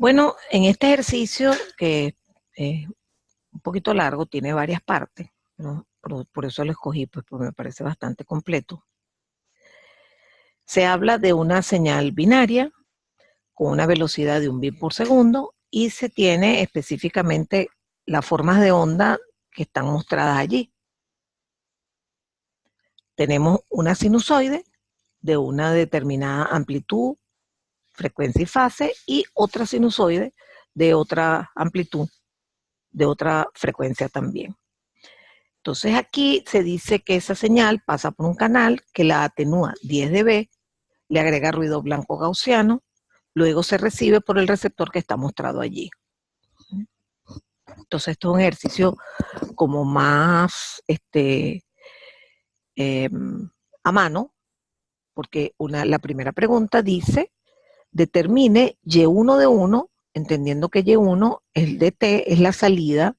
Bueno, en este ejercicio, que es un poquito largo, tiene varias partes, ¿no? Por eso lo escogí, pues porque me parece bastante completo. Se habla de una señal binaria con una velocidad de 1 bit por segundo y se tiene específicamente las formas de onda que están mostradas allí. Tenemos una sinusoide de una determinada amplitud, frecuencia y fase, y otra sinusoide de otra amplitud, de otra frecuencia también. Entonces aquí se dice que esa señal pasa por un canal que la atenúa 10 dB, le agrega ruido blanco gaussiano, luego se recibe por el receptor que está mostrado allí. Entonces esto es un ejercicio como más a mano, porque la primera pregunta dice, determine Y1 de 1, entendiendo que Y1, el dt, es la salida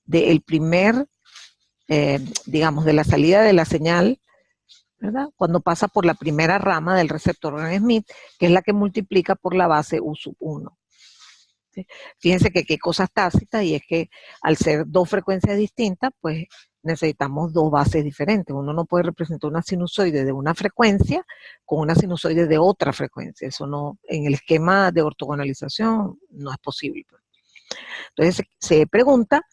del primer, digamos, de la salida de la señal, ¿verdad? Cuando pasa por la primera rama del receptor Gram-Schmidt, que es la que multiplica por la base U1. ¿Sí? Fíjense que qué cosas tácitas, y es que al ser dos frecuencias distintas, pues necesitamos dos bases diferentes. Uno no puede representar una sinusoide de una frecuencia con una sinusoide de otra frecuencia. Eso no, en el esquema de ortogonalización no es posible. Entonces se pregunta,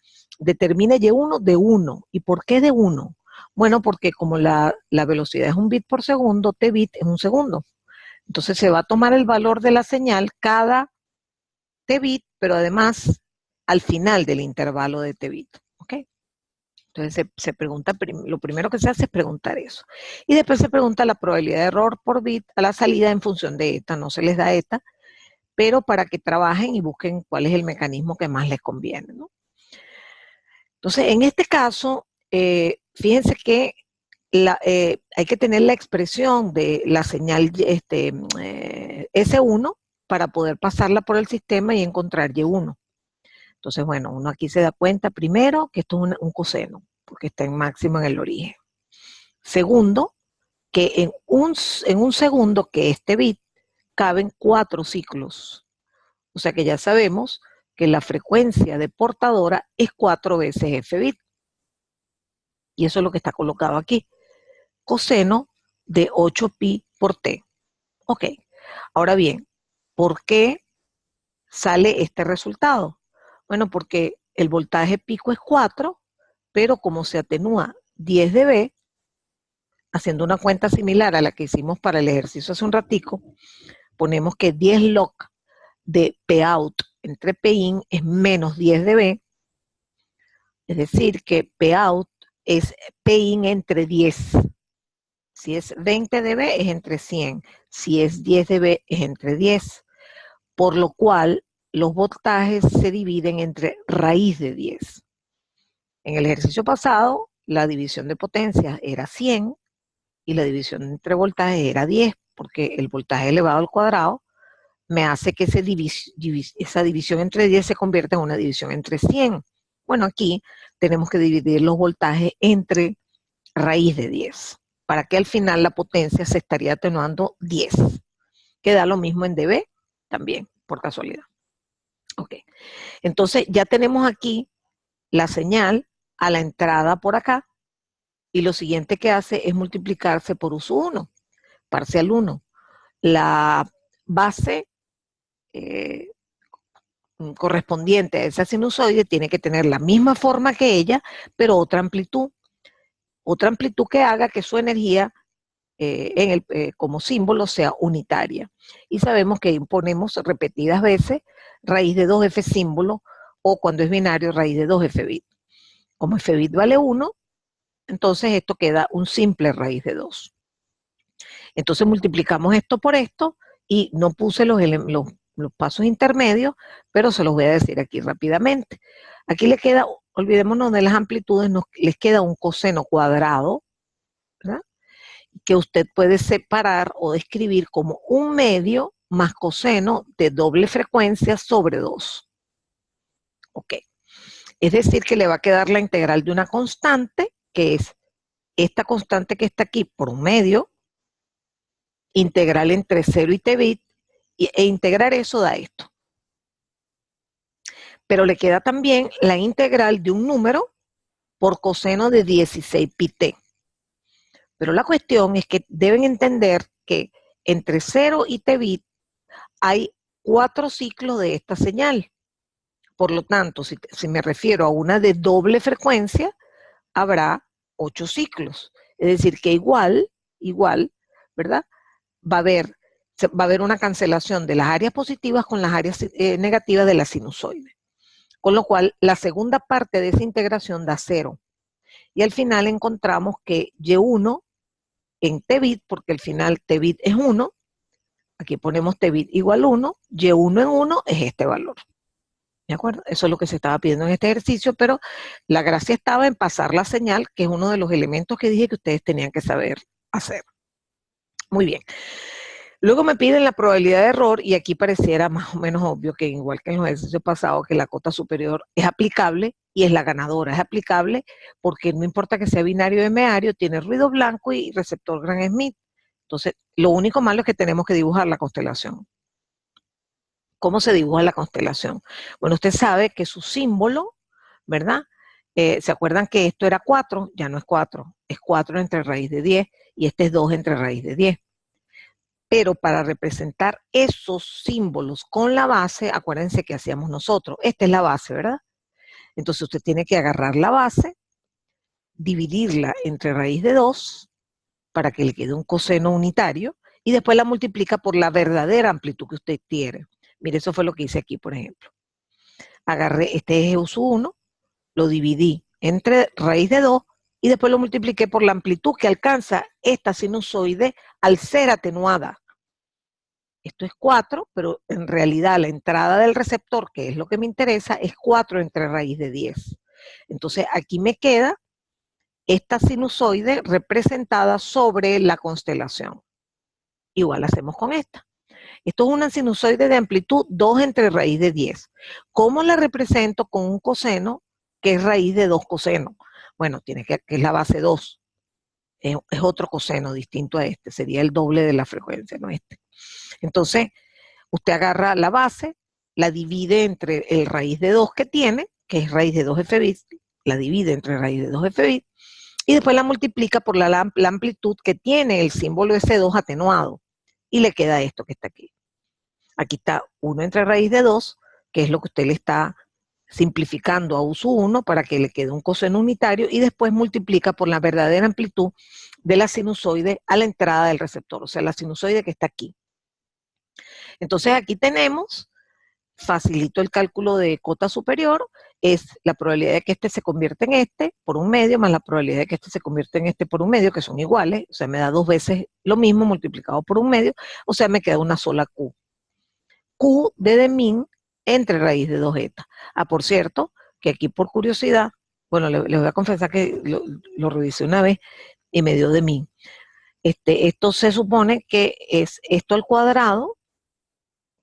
determine Y1 de 1. ¿Y por qué de 1? Bueno, porque como la velocidad es 1 bit por segundo, t bit es 1 segundo. Entonces se va a tomar el valor de la señal cada t bit, pero además al final del intervalo de t bit. ¿Ok? Entonces se pregunta, lo primero que se hace es preguntar eso. Y después se pregunta la probabilidad de error por bit a la salida en función de eta. No se les da eta, pero para que trabajen y busquen cuál es el mecanismo que más les conviene, ¿no? Entonces, en este caso, fíjense que hay que tener la expresión de la señal S1 para poder pasarla por el sistema y encontrar Y1. Entonces, bueno, uno aquí se da cuenta primero que esto es un coseno, porque está en máximo en el origen. Segundo, que en un segundo que este bit caben 4 ciclos. O sea que ya sabemos que la frecuencia de portadora es 4 veces f bit. Y eso es lo que está colocado aquí. Coseno de 8pi por t. Ok. Ahora bien, ¿por qué sale este resultado? Bueno, porque el voltaje pico es 4, pero como se atenúa 10 dB, haciendo una cuenta similar a la que hicimos para el ejercicio hace un ratico, ponemos que 10 log de Pout entre Pin es menos 10 dB, es decir, que Pout es Pin entre 10. Si es 20 dB es entre 100, si es 10 dB es entre 10, por lo cual los voltajes se dividen entre raíz de 10. En el ejercicio pasado, la división de potencias era 100 y la división entre voltajes era 10, porque el voltaje elevado al cuadrado me hace que esa división entre 10 se convierta en una división entre 100. Bueno, aquí tenemos que dividir los voltajes entre raíz de 10, para que al final la potencia se estaría atenuando 10, que da lo mismo en dB también, por casualidad. Ok, entonces ya tenemos aquí la señal a la entrada por acá, y lo siguiente que hace es multiplicarse por U1, parcial 1. La base correspondiente a esa sinusoide tiene que tener la misma forma que ella, pero otra amplitud que haga que su energía como símbolo sea unitaria. Y sabemos que imponemos repetidas veces raíz de 2f símbolo, o cuando es binario, raíz de 2f bit. Como f bit vale 1, entonces esto queda un simple raíz de 2. Entonces multiplicamos esto por esto, y no puse los pasos intermedios, pero se los voy a decir aquí rápidamente. Aquí le queda, olvidémonos de las amplitudes, les queda un coseno cuadrado, ¿verdad?, que usted puede separar o describir como 1/2 más coseno de doble frecuencia sobre 2. Ok. Es decir, que le va a quedar la integral de una constante, que es esta constante que está aquí por 1/2, integral entre 0 y t bit, e integrar eso da esto. Pero le queda también la integral de un número por coseno de 16 pi t. Pero la cuestión es que deben entender que entre 0 y t bit hay 4 ciclos de esta señal. Por lo tanto, si me refiero a una de doble frecuencia, habrá 8 ciclos. Es decir, que igual, ¿verdad? Va a haber una cancelación de las áreas positivas con las áreas negativas de la sinusoide. Con lo cual, la segunda parte de esa integración da 0. Y al final encontramos que y1 en t bit, porque al final t bit es 1, aquí ponemos t bit igual 1, y1 en 1 es este valor. ¿De acuerdo? Eso es lo que se estaba pidiendo en este ejercicio, pero la gracia estaba en pasar la señal, que es uno de los elementos que dije que ustedes tenían que saber hacer. Muy bien. Luego me piden la probabilidad de error y aquí pareciera más o menos obvio que igual que en los ejercicios pasados que la cota superior es aplicable y es la ganadora. Es aplicable porque no importa que sea binario o M-ario, tiene ruido blanco y receptor Gram-Schmidt. Entonces, lo único malo es que tenemos que dibujar la constelación. ¿Cómo se dibuja la constelación? Bueno, usted sabe que su símbolo, ¿verdad? ¿Se acuerdan que esto era 4? Ya no es 4, es 4 entre raíz de 10 y este es 2 entre raíz de 10. Pero para representar esos símbolos con la base, acuérdense que hacíamos nosotros. Esta es la base, ¿verdad? Entonces usted tiene que agarrar la base, dividirla entre raíz de 2 para que le quede un coseno unitario y después la multiplica por la verdadera amplitud que usted tiene. Mire, eso fue lo que hice aquí, por ejemplo. Agarré este eje US1, lo dividí entre raíz de 2 y después lo multipliqué por la amplitud que alcanza esta sinusoide al ser atenuada. Esto es 4, pero en realidad la entrada del receptor, que es lo que me interesa, es 4 entre raíz de 10. Entonces aquí me queda esta sinusoide representada sobre la constelación. Igual hacemos con esta. Esto es una sinusoide de amplitud 2 entre raíz de 10. ¿Cómo la represento con un coseno que es raíz de 2 cosenos? Bueno, que es la base 2. Es otro coseno distinto a este. Sería el doble de la frecuencia, no este. Entonces, usted agarra la base, la divide entre el raíz de 2 que tiene, que es raíz de 2 f bit, la divide entre raíz de 2 f bit, y después la multiplica por la amplitud que tiene el símbolo S2 atenuado, y le queda esto que está aquí. Aquí está 1 entre raíz de 2, que es lo que usted le está simplificando a uso 1 para que le quede un coseno unitario, y después multiplica por la verdadera amplitud de la sinusoide a la entrada del receptor, o sea, la sinusoide que está aquí. Entonces aquí tenemos, facilito el cálculo de cota superior, es la probabilidad de que este se convierta en este por un medio, más la probabilidad de que este se convierta en este por un medio, que son iguales, o sea, me da 2 veces lo mismo multiplicado por un medio, o sea, me queda una sola Q. Q de min entre raíz de 2 eta. Ah, por cierto, que aquí por curiosidad, bueno, les voy a confesar que lo revisé una vez y me dio de min. Esto se supone que es esto al cuadrado,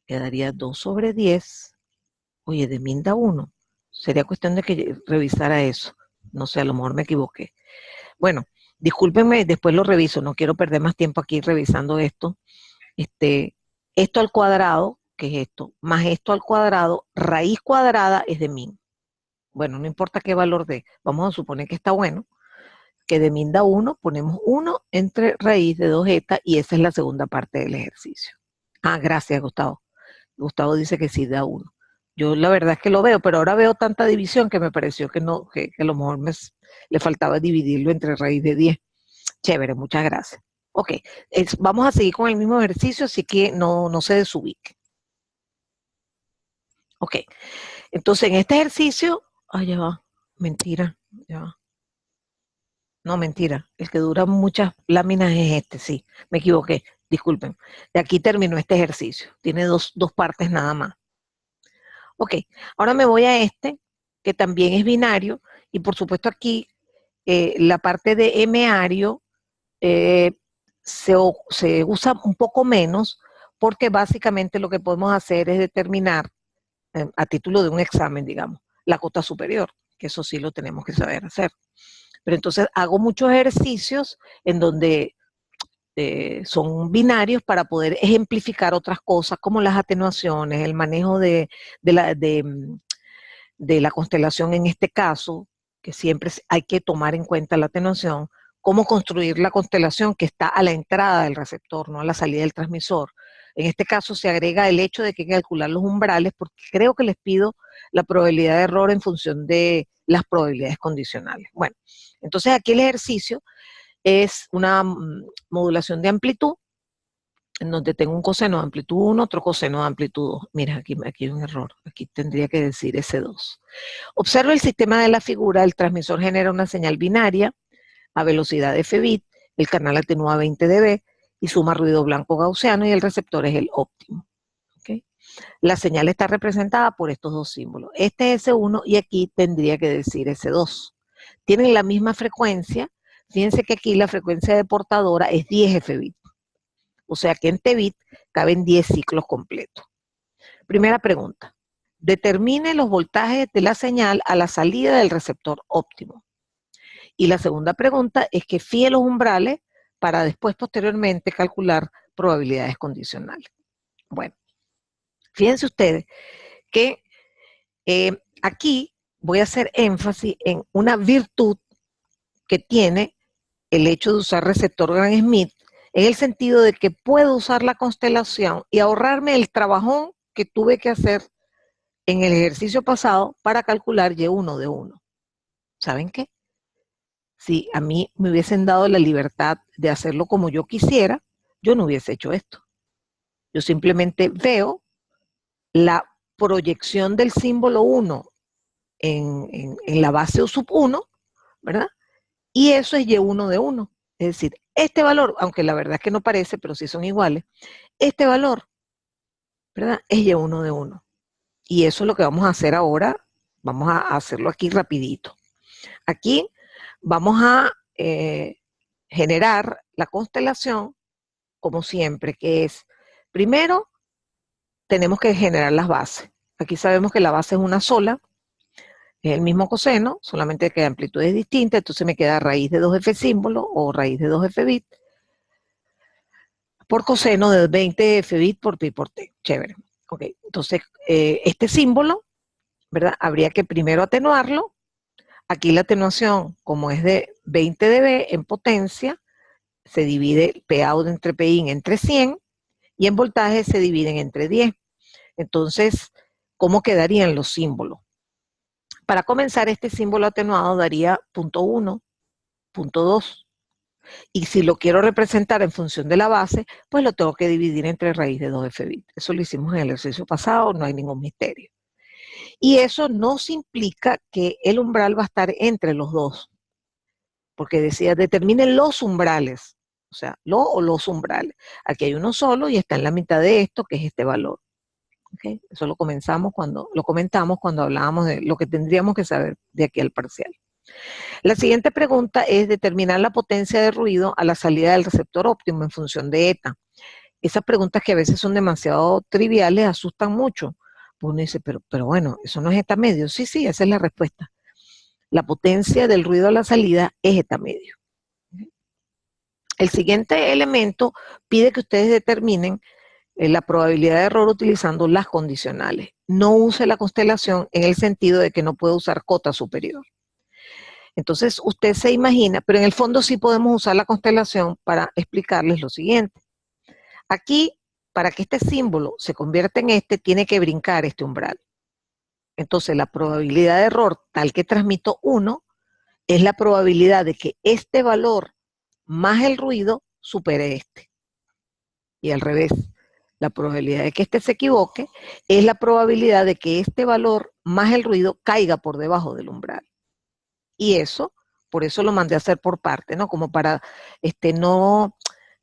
quedaría 2 sobre 10. Oye, de min da 1. Sería cuestión de que revisara eso. No sé, a lo mejor me equivoqué. Bueno, discúlpenme, después lo reviso. No quiero perder más tiempo aquí revisando esto. Esto al cuadrado, que es esto, más esto al cuadrado, raíz cuadrada es de min. Bueno, no importa qué valor dé. Vamos a suponer que está bueno. Que de min da 1, ponemos 1 entre raíz de 2 eta y esa es la segunda parte del ejercicio. Ah, gracias, Gustavo. Gustavo dice que sí da 1. Yo la verdad es que lo veo, pero ahora veo tanta división que me pareció que no, que a lo mejor le faltaba dividirlo entre raíz de 10. Chévere, muchas gracias. Ok, vamos a seguir con el mismo ejercicio, así que no se desubique. Ok, entonces en este ejercicio, ya va, mentira, ya va. No, mentira, el que dura muchas láminas es este, sí, me equivoqué, disculpen. De aquí terminó este ejercicio, tiene dos partes nada más. Ok, ahora me voy a este, que también es binario, y por supuesto aquí la parte de M-ario se usa un poco menos, porque básicamente lo que podemos hacer es determinar, a título de un examen, digamos, la cota superior, que eso sí lo tenemos que saber hacer. Pero entonces hago muchos ejercicios en donde son binarios para poder ejemplificar otras cosas como las atenuaciones, el manejo de de la constelación en este caso, que siempre hay que tomar en cuenta la atenuación, cómo construir la constelación que está a la entrada del receptor, no a la salida del transmisor. En este caso se agrega el hecho de que hay que calcular los umbrales, porque creo que les pido la probabilidad de error en función de las probabilidades condicionales. Bueno, entonces aquí el ejercicio es una modulación de amplitud, en donde tengo un coseno de amplitud 1, otro coseno de amplitud 2. Mira, aquí hay un error, aquí tendría que decir S2. Observa el sistema de la figura, el transmisor genera una señal binaria a velocidad de f bit, el canal atenúa a 20 dB y suma ruido blanco gaussiano y el receptor es el óptimo. ¿Okay? La señal está representada por estos dos símbolos. Este es S1 y aquí tendría que decir S2. Tienen la misma frecuencia. Fíjense que aquí la frecuencia de portadora es 10 f bit. O sea que en T-bit caben 10 ciclos completos. Primera pregunta. Determine los voltajes de la señal a la salida del receptor óptimo. Y la segunda pregunta es que fíe los umbrales para después, posteriormente, calcular probabilidades condicionales. Bueno, fíjense ustedes que aquí voy a hacer énfasis en una virtud que tiene el hecho de usar receptor Gram-Schmidt, en el sentido de que puedo usar la constelación y ahorrarme el trabajón que tuve que hacer en el ejercicio pasado para calcular Y1 de 1. ¿Saben qué? Si a mí me hubiesen dado la libertad de hacerlo como yo quisiera, yo no hubiese hecho esto. Yo simplemente veo la proyección del símbolo 1 en la base o sub 1, ¿verdad? Y eso es Y1 de 1. Es decir, este valor, aunque la verdad es que no parece, pero sí son iguales, este valor, ¿verdad? Es Y1 de 1. Y eso es lo que vamos a hacer ahora. Vamos a hacerlo aquí rapidito. Aquí vamos a generar la constelación, como siempre, que es, primero, tenemos que generar las bases. Aquí sabemos que la base es una sola, es el mismo coseno, solamente que la amplitud es distinta, entonces me queda raíz de 2f símbolo o raíz de 2f bit por coseno de 20 f bit por pi por t. Chévere. Ok, entonces este símbolo, ¿verdad? Habría que primero atenuarlo. Aquí la atenuación, como es de 20 dB en potencia, se divide Pout entre Pin entre 100 y en voltaje se dividen entre 10. Entonces, ¿cómo quedarían los símbolos? Para comenzar, este símbolo atenuado daría punto 1, punto 2. Y si lo quiero representar en función de la base, pues lo tengo que dividir entre raíz de 2f bit. Eso lo hicimos en el ejercicio pasado, no hay ningún misterio. Y eso nos implica que el umbral va a estar entre los dos. Porque decía, determinen los umbrales. O sea, lo o los umbrales. Aquí hay uno solo y está en la mitad de esto, que es este valor. ¿Okay? Eso lo comentamos cuando hablábamos de lo que tendríamos que saber de aquí al parcial. La siguiente pregunta es determinar la potencia de ruido a la salida del receptor óptimo en función de eta. Esas preguntas que a veces son demasiado triviales asustan mucho. Pues uno dice, pero bueno, eso no es eta medio. Sí, esa es la respuesta. La potencia del ruido a la salida es eta medio. El siguiente elemento pide que ustedes determinen la probabilidad de error utilizando las condicionales. No use la constelación en el sentido de que no puede usar cota superior. Entonces, usted se imagina, pero en el fondo sí podemos usar la constelación para explicarles lo siguiente. Aquí, para que este símbolo se convierta en este, tiene que brincar este umbral. Entonces, la probabilidad de error tal que transmito 1 es la probabilidad de que este valor más el ruido supere este. Y al revés, la probabilidad de que este se equivoque es la probabilidad de que este valor más el ruido caiga por debajo del umbral. Y eso, por eso lo mandé a hacer por parte, ¿no? Como para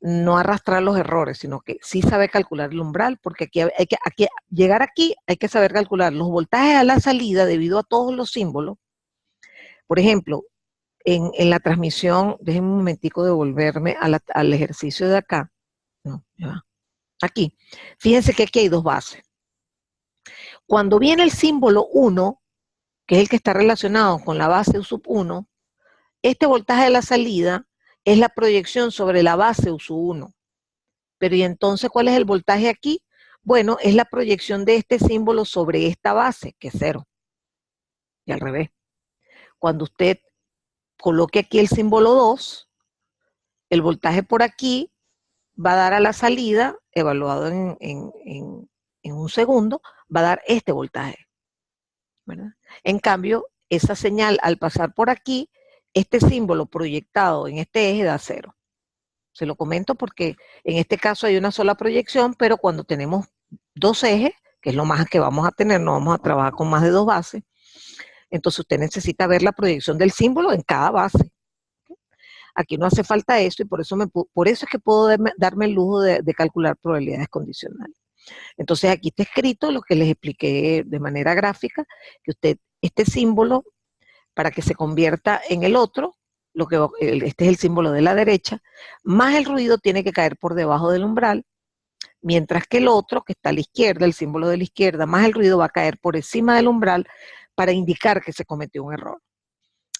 no arrastrar los errores, sino que sí saber calcular el umbral, porque llegar aquí hay que saber calcular los voltajes a la salida debido a todos los símbolos. Por ejemplo, en la transmisión, déjenme un momentico devolverme al ejercicio de acá. No, ya va. Aquí, fíjense que aquí hay dos bases. Cuando viene el símbolo 1, que es el que está relacionado con la base U sub 1, este voltaje de la salida es la proyección sobre la base U sub 1. Pero ¿y entonces cuál es el voltaje aquí? Bueno, es la proyección de este símbolo sobre esta base, que es 0. y al revés. Cuando usted coloque aquí el símbolo 2, el voltaje por aquí va a dar a la salida, evaluado en un segundo, va a dar este voltaje, ¿verdad? En cambio, esa señal al pasar por aquí, este símbolo proyectado en este eje da 0. Se lo comento porque en este caso hay una sola proyección, pero cuando tenemos 2 ejes, que es lo más que vamos a tener, no vamos a trabajar con más de 2 bases, entonces usted necesita ver la proyección del símbolo en cada base. Aquí no hace falta eso y por eso es que puedo darme el lujo de calcular probabilidades condicionales. Entonces aquí está escrito lo que les expliqué de manera gráfica, que usted, este símbolo, para que se convierta en el otro, este es el símbolo de la derecha, más el ruido tiene que caer por debajo del umbral, mientras que el otro, que está a la izquierda, el símbolo de la izquierda, más el ruido va a caer por encima del umbral para indicar que se cometió un error.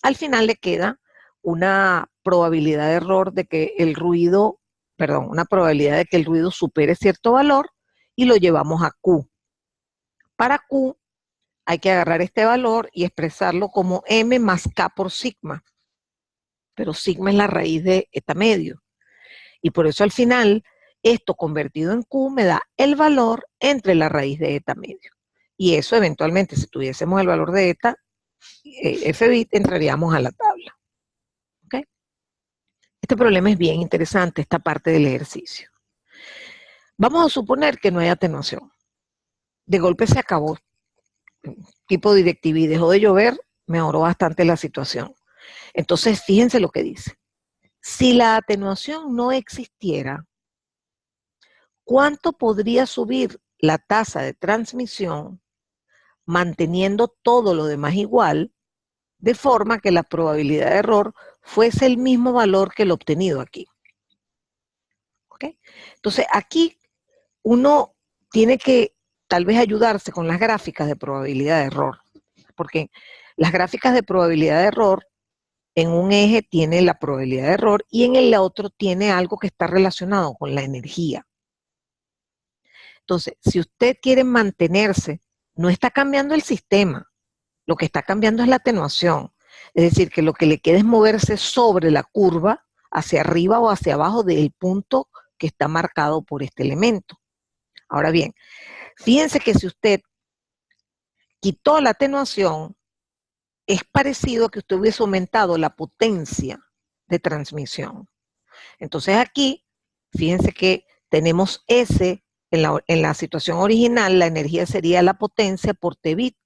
Al final le queda una probabilidad de error de que el ruido, una probabilidad de que el ruido supere cierto valor y lo llevamos a Q. Para Q hay que agarrar este valor y expresarlo como M más K por sigma. Pero sigma es la raíz de eta medio. Y por eso al final, esto convertido en Q me da el valor entre la raíz de eta medio. Y eso eventualmente, si tuviésemos el valor de eta, F bit, entraríamos a la tabla. ¿Okay? Este problema es bien interesante, esta parte del ejercicio. Vamos a suponer que no hay atenuación. De golpe se acabó. Tipo DirecTV dejó de llover, mejoró bastante la situación. Entonces, fíjense lo que dice. Si la atenuación no existiera, ¿cuánto podría subir la tasa de transmisión manteniendo todo lo demás igual, de forma que la probabilidad de error fuese el mismo valor que el obtenido aquí? ¿Okay? Entonces, aquí uno tiene que tal vez ayudarse con las gráficas de probabilidad de error, porque las gráficas de probabilidad de error en un eje tiene la probabilidad de error y en el otro tiene algo que está relacionado con la energía. Entonces, si usted quiere mantenerse, no está cambiando el sistema, lo que está cambiando es la atenuación. Es decir, que lo que le queda es moverse sobre la curva, hacia arriba o hacia abajo del punto que está marcado por este elemento. Ahora bien, fíjense que si usted quitó la atenuación, es parecido a que usted hubiese aumentado la potencia de transmisión. Entonces aquí, fíjense que tenemos S, en la situación original, la energía sería la potencia por T bit.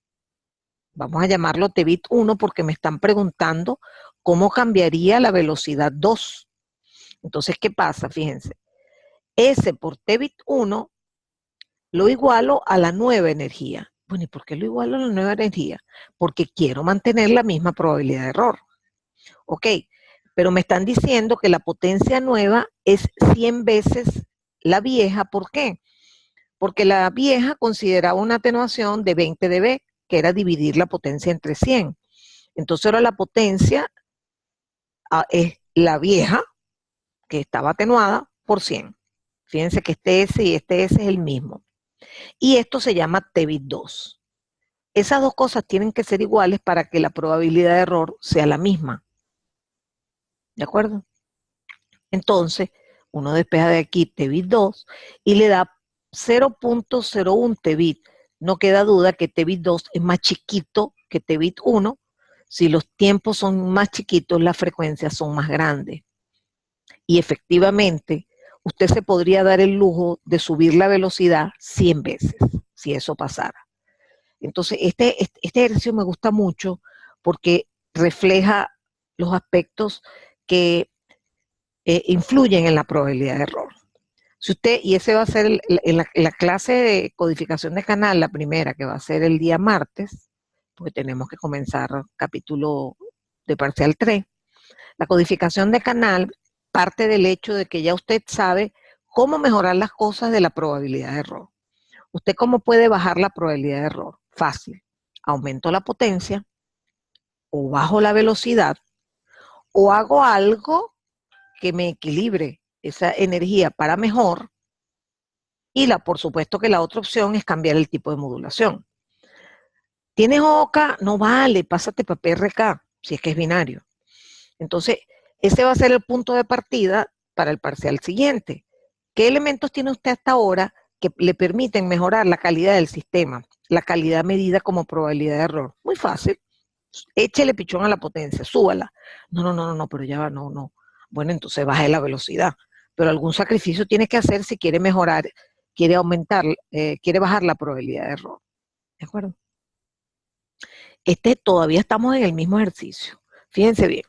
Vamos a llamarlo T bit 1 porque me están preguntando cómo cambiaría la velocidad 2. Entonces, ¿qué pasa? Fíjense, S por T bit 1 lo igualo a la nueva energía. Bueno, ¿y por qué lo igualo a la nueva energía? Porque quiero mantener la misma probabilidad de error. Ok, pero me están diciendo que la potencia nueva es 100 veces la vieja. ¿Por qué? Porque la vieja consideraba una atenuación de 20 dB, que era dividir la potencia entre 100. Entonces ahora la potencia es la vieja, que estaba atenuada, por 100. Fíjense que este S y este S es el mismo. Y esto se llama T bit 2. Esas dos cosas tienen que ser iguales para que la probabilidad de error sea la misma. ¿De acuerdo? Entonces, uno despeja de aquí T bit 2 y le da 0.01 T bit. No queda duda que T bit 2 es más chiquito que T bit 1. Si los tiempos son más chiquitos, las frecuencias son más grandes. Y efectivamente, usted se podría dar el lujo de subir la velocidad 100 veces, si eso pasara. Entonces, este ejercicio me gusta mucho porque refleja los aspectos que influyen en la probabilidad de error. Si usted, y ese va a ser en la clase de codificación de canal, la primera, que va a ser el día martes, porque tenemos que comenzar capítulo de parcial 3, la codificación de canal parte del hecho de que ya usted sabe cómo mejorar las cosas de la probabilidad de error. ¿Usted cómo puede bajar la probabilidad de error? Fácil. Aumento la potencia, o bajo la velocidad, o hago algo que me equilibre esa energía para mejor, y por supuesto que la otra opción es cambiar el tipo de modulación. ¿Tienes OCA? No vale, pásate para PRK, si es que es binario. Entonces, ese va a ser el punto de partida para el parcial siguiente. ¿Qué elementos tiene usted hasta ahora que le permiten mejorar la calidad del sistema? La calidad medida como probabilidad de error. Muy fácil. Échele pichón a la potencia, súbala. No, pero ya va, no. Bueno, entonces baje la velocidad. Pero algún sacrificio tiene que hacer si quiere mejorar, quiere aumentar, quiere bajar la probabilidad de error. ¿De acuerdo? Todavía estamos en el mismo ejercicio. Fíjense bien.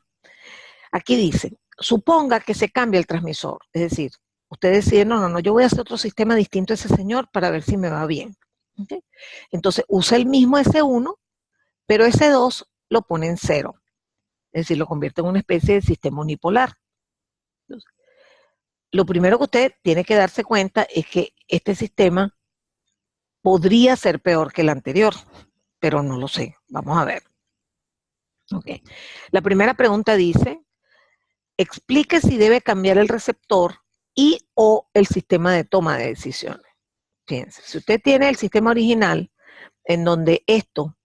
Aquí dice, suponga que se cambia el transmisor. Es decir, usted decide, no, yo voy a hacer otro sistema distinto a ese señor para ver si me va bien. ¿Okay? Entonces, usa el mismo S1, pero S2 lo pone en 0. Es decir, lo convierte en una especie de sistema unipolar. Entonces, lo primero que usted tiene que darse cuenta es que este sistema podría ser peor que el anterior, pero no lo sé. Vamos a ver. Okay. La primera pregunta dice, explique si debe cambiar el receptor y o el sistema de toma de decisiones. Fíjense, si usted tiene el sistema original, en donde esto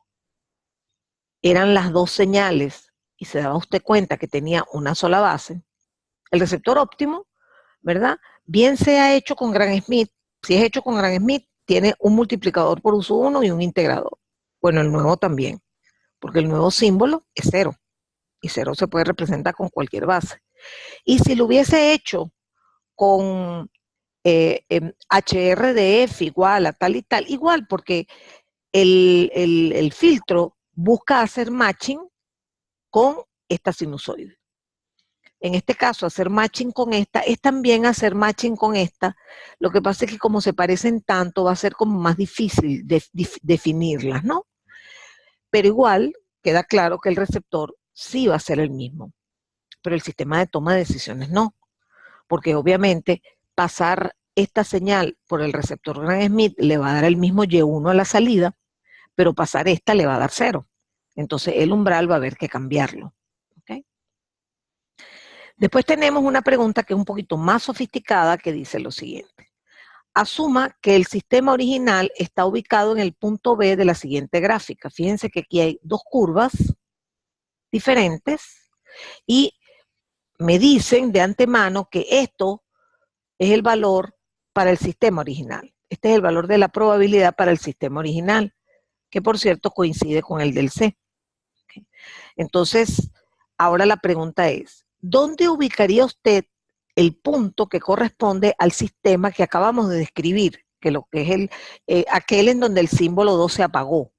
eran las dos señales y se daba usted cuenta que tenía una sola base, el receptor óptimo, ¿verdad? Bien sea hecho con Gram Schmidt, si es hecho con Gram Schmidt, tiene un multiplicador por uso 1 y un integrador. Bueno, el nuevo también, porque el nuevo símbolo es 0, y 0 se puede representar con cualquier base. Y si lo hubiese hecho con HRDF igual a tal y tal, igual, porque el filtro busca hacer matching con esta sinusoide. En este caso, hacer matching con esta es también hacer matching con esta. Lo que pasa es que como se parecen tanto, va a ser como más difícil definirlas, ¿no? Pero igual, queda claro que el receptor sí va a ser el mismo, pero el sistema de toma de decisiones no, porque obviamente pasar esta señal por el receptor Gram Schmidt le va a dar el mismo Y1 a la salida, pero pasar esta le va a dar 0. Entonces el umbral va a haber que cambiarlo. ¿Okay? Después tenemos una pregunta que es un poquito más sofisticada que dice lo siguiente. Asuma que el sistema original está ubicado en el punto B de la siguiente gráfica. Fíjense que aquí hay dos curvas diferentes y me dicen de antemano que esto es el valor para el sistema original. Este es el valor de la probabilidad para el sistema original, que por cierto coincide con el del C. ¿Okay? Entonces, ahora la pregunta es, ¿dónde ubicaría usted el punto que corresponde al sistema que acabamos de describir? Que lo que es aquel en donde el símbolo 2 se apagó.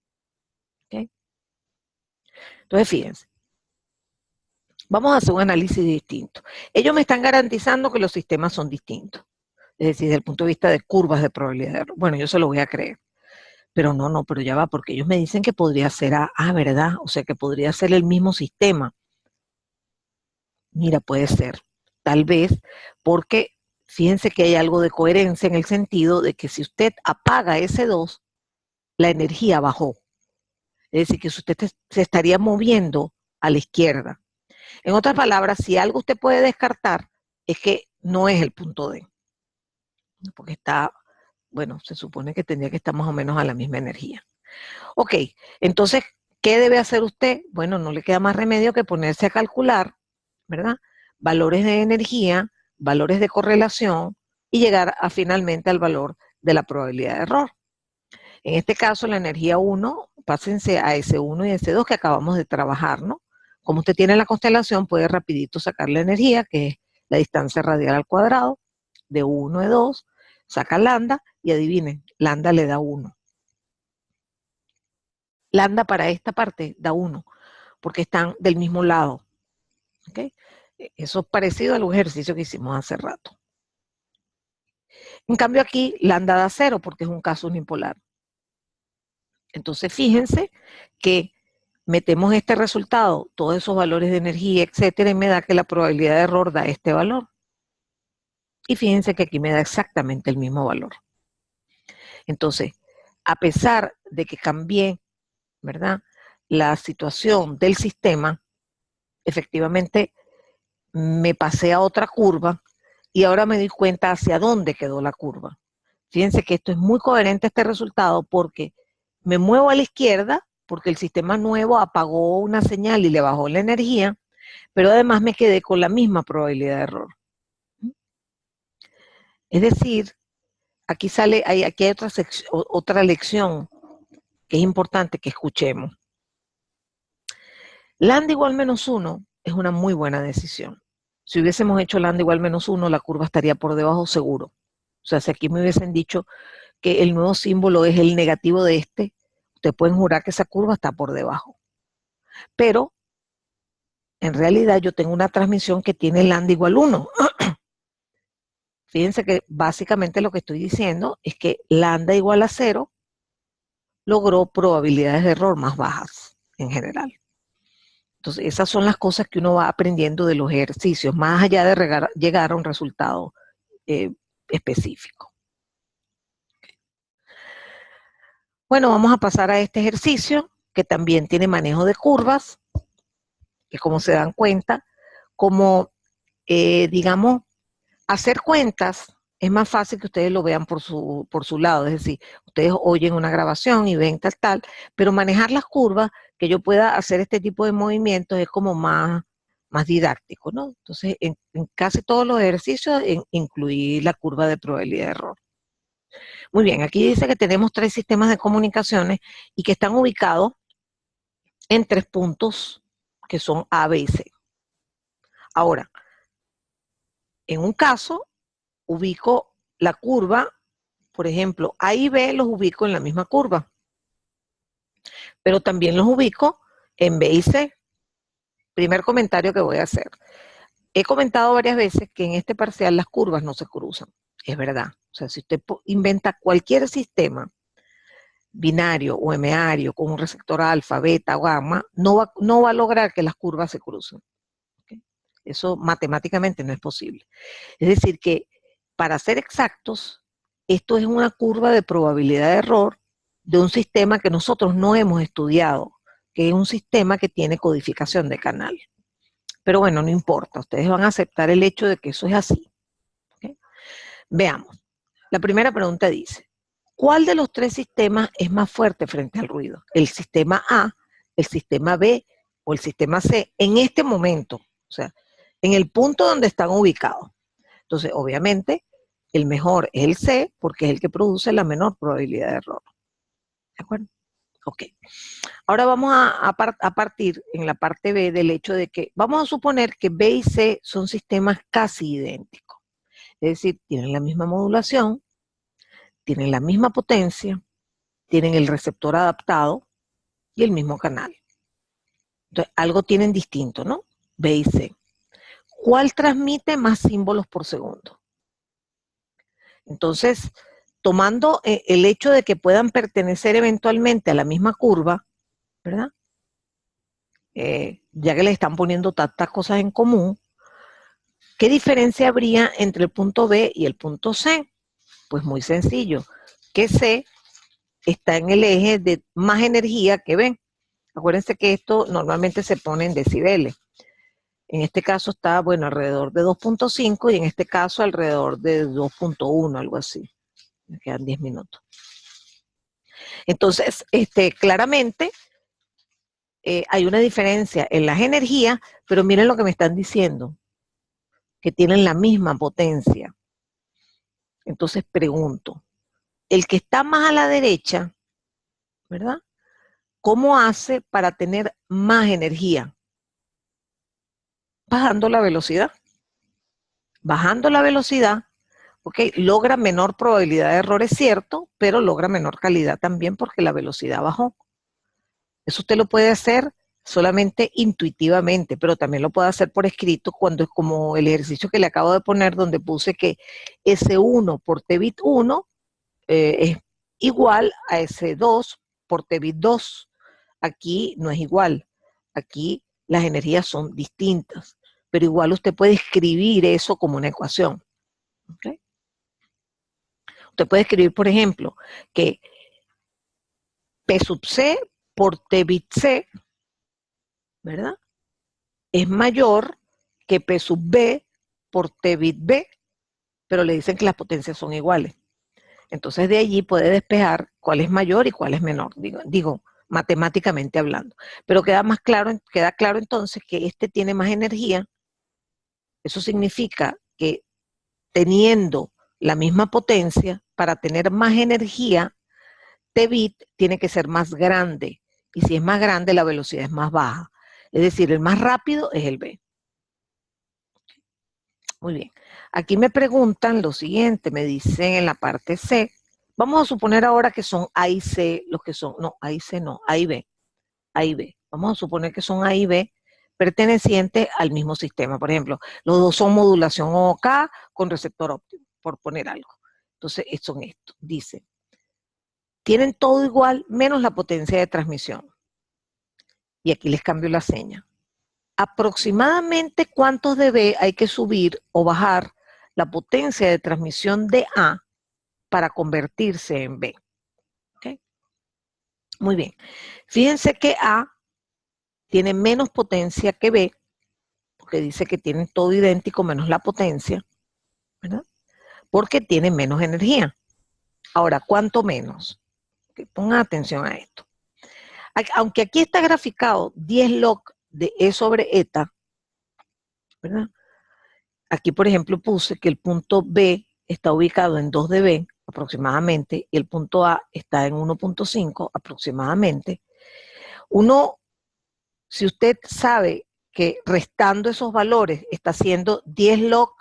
¿Okay? Entonces, fíjense. Vamos a hacer un análisis distinto. Ellos me están garantizando que los sistemas son distintos. Es decir, desde el punto de vista de curvas de probabilidad de error. Bueno, yo se lo voy a creer. Pero no, pero ya va, porque ellos me dicen que podría ser ¿verdad? O sea, que podría ser el mismo sistema. Mira, puede ser. Tal vez, porque fíjense que hay algo de coherencia en el sentido de que si usted apaga ese 2, la energía bajó. Es decir, que usted se estaría moviendo a la izquierda. En otras palabras, si algo usted puede descartar, es que no es el punto D. Porque está, bueno, se supone que tendría que estar más o menos a la misma energía. Ok, entonces, ¿qué debe hacer usted? Bueno, no le queda más remedio que ponerse a calcular, ¿verdad? Valores de energía, valores de correlación y llegar finalmente al valor de la probabilidad de error. En este caso, la energía 1, pásense a S1 y S2 que acabamos de trabajar, ¿no? Como usted tiene la constelación, puede rapidito sacar la energía, que es la distancia radial al cuadrado, de 1 a 2, saca lambda y adivinen, lambda le da 1. Lambda para esta parte da 1, porque están del mismo lado. ¿Okay? Eso es parecido al ejercicio que hicimos hace rato. En cambio aquí, lambda da 0, porque es un caso unipolar. Entonces fíjense que metemos este resultado, todos esos valores de energía, etcétera, y me da que la probabilidad de error da este valor. Y fíjense que aquí me da exactamente el mismo valor. Entonces, a pesar de que cambié, ¿verdad?, la situación del sistema, efectivamente me pasé a otra curva y ahora me doy cuenta hacia dónde quedó la curva. Fíjense que esto es muy coherente este resultado porque me muevo a la izquierda, porque el sistema nuevo apagó una señal y le bajó la energía, pero además me quedé con la misma probabilidad de error. Es decir, aquí hay otra lección que es importante que escuchemos. Lambda igual menos 1 es una muy buena decisión. Si hubiésemos hecho lambda igual menos 1, la curva estaría por debajo seguro. O sea, si aquí me hubiesen dicho que el nuevo símbolo es el negativo de este, ustedes pueden jurar que esa curva está por debajo. Pero, en realidad, yo tengo una transmisión que tiene lambda igual 1. Fíjense que básicamente lo que estoy diciendo es que lambda igual a 0 logró probabilidades de error más bajas en general. Entonces, esas son las cosas que uno va aprendiendo de los ejercicios, más allá de llegar a un resultado específico. Bueno, vamos a pasar a este ejercicio, que también tiene manejo de curvas, que como se dan cuenta, como, digamos, hacer cuentas es más fácil que ustedes lo vean por su lado, es decir, ustedes oyen una grabación y ven tal, pero manejar las curvas, que yo pueda hacer este tipo de movimientos es como más didáctico, ¿no? Entonces, en casi todos los ejercicios incluí la curva de probabilidad de error. Muy bien, aquí dice que tenemos 3 sistemas de comunicaciones y que están ubicados en 3 puntos que son A, B y C. Ahora, en un caso, ubico la curva, por ejemplo, A y B los ubico en la misma curva, pero también los ubico en B y C. Primer comentario que voy a hacer. He comentado varias veces que en este parcial las curvas no se cruzan. Es verdad. O sea, si usted inventa cualquier sistema binario o M-ario con un receptor alfa, beta o gamma, no va a lograr que las curvas se crucen. ¿Okay? Eso matemáticamente no es posible. Es decir, que para ser exactos, esto es una curva de probabilidad de error de un sistema que nosotros no hemos estudiado, que es un sistema que tiene codificación de canal. Pero bueno, no importa, ustedes van a aceptar el hecho de que eso es así. ¿Okay? Veamos. La primera pregunta dice, ¿cuál de los 3 sistemas es más fuerte frente al ruido? ¿El sistema A, el sistema B o el sistema C en este momento? O sea, en el punto donde están ubicados. Entonces, obviamente, el mejor es el C porque es el que produce la menor probabilidad de error. ¿De acuerdo? Ok. Ahora vamos a partir en la parte B del hecho de que vamos a suponer que B y C son sistemas casi idénticos. Es decir, tienen la misma modulación, tienen la misma potencia, tienen el receptor adaptado y el mismo canal. Entonces, algo tienen distinto, ¿no? B y C. ¿Cuál transmite más símbolos por segundo? Entonces, tomando el hecho de que puedan pertenecer eventualmente a la misma curva, ¿verdad? Ya que le están poniendo tantas cosas en común, ¿qué diferencia habría entre el punto B y el punto C? Pues muy sencillo, que C está en el eje de más energía que B. Acuérdense que esto normalmente se pone en decibeles. En este caso está, bueno, alrededor de 2.5 y en este caso alrededor de 2.1, algo así. Me quedan 10 minutos. Entonces, claramente hay una diferencia en las energías, pero miren lo que me están diciendo, que tienen la misma potencia. Entonces pregunto, el que está más a la derecha, ¿verdad? ¿Cómo hace para tener más energía? Bajando la velocidad. Bajando la velocidad, ¿ok? Logra menor probabilidad de error, es cierto, pero logra menor calidad también porque la velocidad bajó. Eso usted lo puede hacer solamente intuitivamente, pero también lo puede hacer por escrito cuando es como el ejercicio que le acabo de poner donde puse que S1 por T bit 1 es igual a S2 por T bit 2. Aquí no es igual. Aquí las energías son distintas, pero igual usted puede escribir eso como una ecuación. ¿Okay? Usted puede escribir, por ejemplo, que P sub C por T bit C, ¿verdad? Es mayor que P sub B por T bit B, pero le dicen que las potencias son iguales. Entonces de allí puede despejar cuál es mayor y cuál es menor. Digo, matemáticamente hablando. Pero queda claro entonces que este tiene más energía. Eso significa que teniendo la misma potencia, para tener más energía, T bit tiene que ser más grande. Y si es más grande, la velocidad es más baja. Es decir, el más rápido es el B. Muy bien. Aquí me preguntan lo siguiente, me dicen en la parte C. Vamos a suponer ahora que son A y C los que son, no, A y C no, A y B. A y B. Vamos a suponer que son A y B pertenecientes al mismo sistema. Por ejemplo, los dos son modulación OK con receptor óptimo, por poner algo. Entonces, son estos. Dice, tienen todo igual menos la potencia de transmisión. Y aquí les cambio la seña. Aproximadamente cuántos dB hay que subir o bajar la potencia de transmisión de A para convertirse en B. ¿Okay? Muy bien. Fíjense que A tiene menos potencia que B, porque dice que tienen todo idéntico menos la potencia, ¿verdad? Porque tiene menos energía. Ahora, ¿cuánto menos? Okay, pongan atención a esto. Aunque aquí está graficado 10 log de E sobre eta, ¿verdad? Aquí, por ejemplo, puse que el punto B está ubicado en 2 dB aproximadamente y el punto A está en 1.5 aproximadamente. Si usted sabe que restando esos valores está haciendo 10 log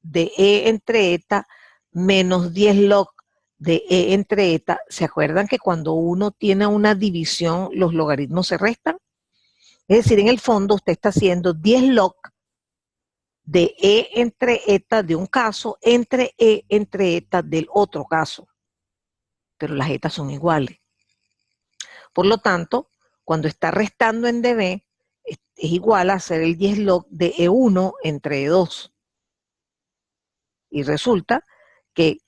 de E entre eta menos 10 log de E entre eta, ¿se acuerdan que cuando uno tiene una división los logaritmos se restan? Es decir, en el fondo usted está haciendo 10 log de E entre eta de un caso entre E entre eta del otro caso. Pero las etas son iguales. Por lo tanto, cuando está restando en dB, es igual a hacer el 10 log de E1 entre E2. Y resulta que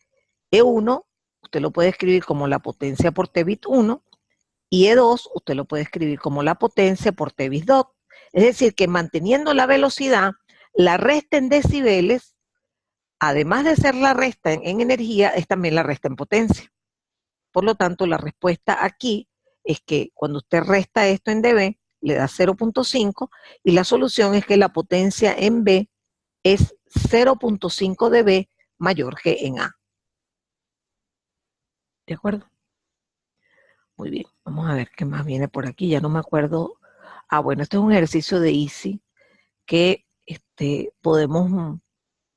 E1 usted lo puede escribir como la potencia por T bit 1 y E2 usted lo puede escribir como la potencia por T bit 2. Es decir, que manteniendo la velocidad, la resta en decibeles, además de ser la resta en energía, es también la resta en potencia. Por lo tanto, la respuesta aquí es que cuando usted resta esto en dB, le da 0.5 y la solución es que la potencia en B es 0.5 dB mayor que en A. ¿De acuerdo? Muy bien, vamos a ver qué más viene por aquí. Ya no me acuerdo. Ah, bueno, este es un ejercicio de Easy que podemos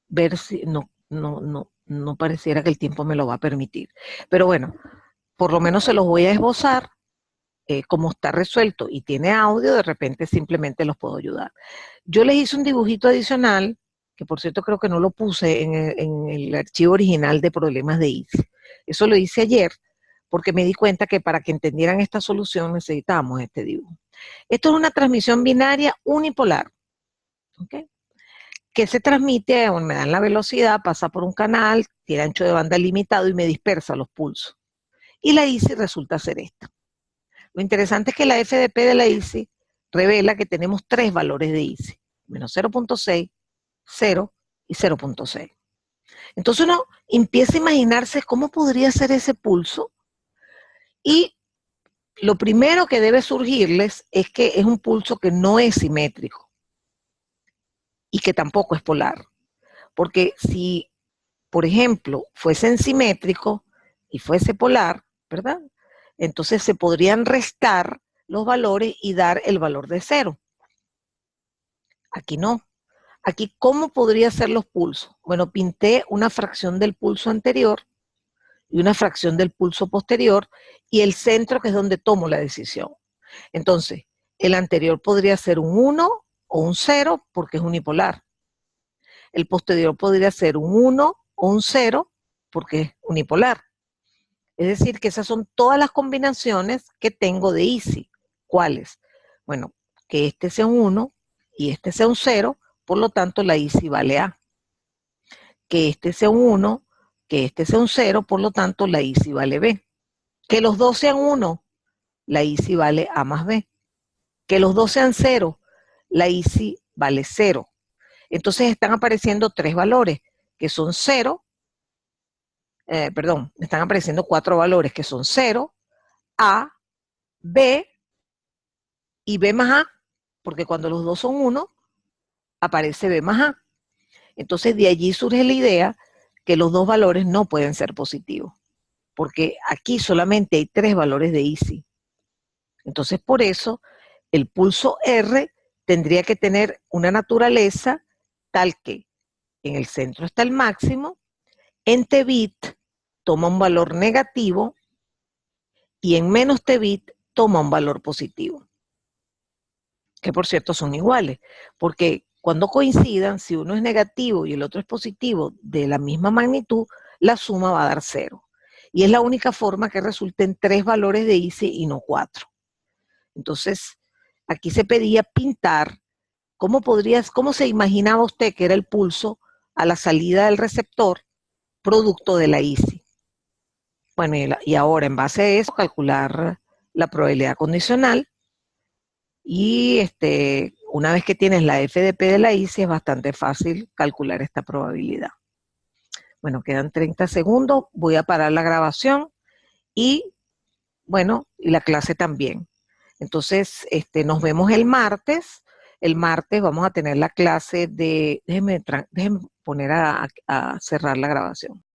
ver si no pareciera que el tiempo me lo va a permitir. Pero bueno, por lo menos se los voy a esbozar. Como está resuelto y tiene audio, de repente simplemente los puedo ayudar. Yo les hice un dibujito adicional, que por cierto creo que no lo puse en el archivo original de problemas de Easy. Eso lo hice ayer, porque me di cuenta que para que entendieran esta solución necesitábamos este dibujo. Esto es una transmisión binaria unipolar, ¿okay? Que se transmite, me dan la velocidad, pasa por un canal, tiene ancho de banda limitado y me dispersa los pulsos. Y la Easy resulta ser esta. Lo interesante es que la FDP de la Easy revela que tenemos 3 valores de Easy, menos 0.6, 0 y 0.6. Entonces uno empieza a imaginarse cómo podría ser ese pulso y lo primero que debe surgirles es que es un pulso que no es simétrico y que tampoco es polar. Porque si, por ejemplo, fuesen simétrico y fuese polar, ¿verdad? Entonces se podrían restar los valores y dar el valor de 0. Aquí no. Aquí, ¿cómo podría ser los pulsos? Bueno, pinté una fracción del pulso anterior y una fracción del pulso posterior y el centro, que es donde tomo la decisión. Entonces, el anterior podría ser un 1 o un 0 porque es unipolar. El posterior podría ser un 1 o un 0 porque es unipolar. Es decir, que esas son todas las combinaciones que tengo de Easy. ¿Cuáles? Bueno, que este sea un 1 y este sea un 0, por lo tanto la Easy vale A. Que este sea un 1, que este sea un 0, por lo tanto la Easy vale B. Que los dos sean 1, la Easy vale A más B. Que los dos sean 0, la Easy vale 0. Entonces están apareciendo 3 valores, que son 0, me están apareciendo 4 valores, que son 0, A, B y B más A, porque cuando los dos son 1, aparece B más A. Entonces de allí surge la idea que los dos valores no pueden ser positivos, porque aquí solamente hay 3 valores de IC. Entonces por eso el pulso R tendría que tener una naturaleza tal que en el centro está el máximo, en T bit toma un valor negativo y en menos T bit toma un valor positivo, que por cierto son iguales, porque cuando coincidan, si uno es negativo y el otro es positivo de la misma magnitud, la suma va a dar 0. Y es la única forma que resulten 3 valores de IC y no 4. Entonces, aquí se pedía pintar cómo se imaginaba usted que era el pulso a la salida del receptor producto de la IC. Bueno, y ahora en base a eso calcular la probabilidad condicional y una vez que tienes la FDP de la IC es bastante fácil calcular esta probabilidad. Bueno, quedan 30 segundos, voy a parar la grabación y bueno, y la clase también. Entonces, nos vemos el martes. El martes vamos a tener la clase de, déjenme poner a cerrar la grabación.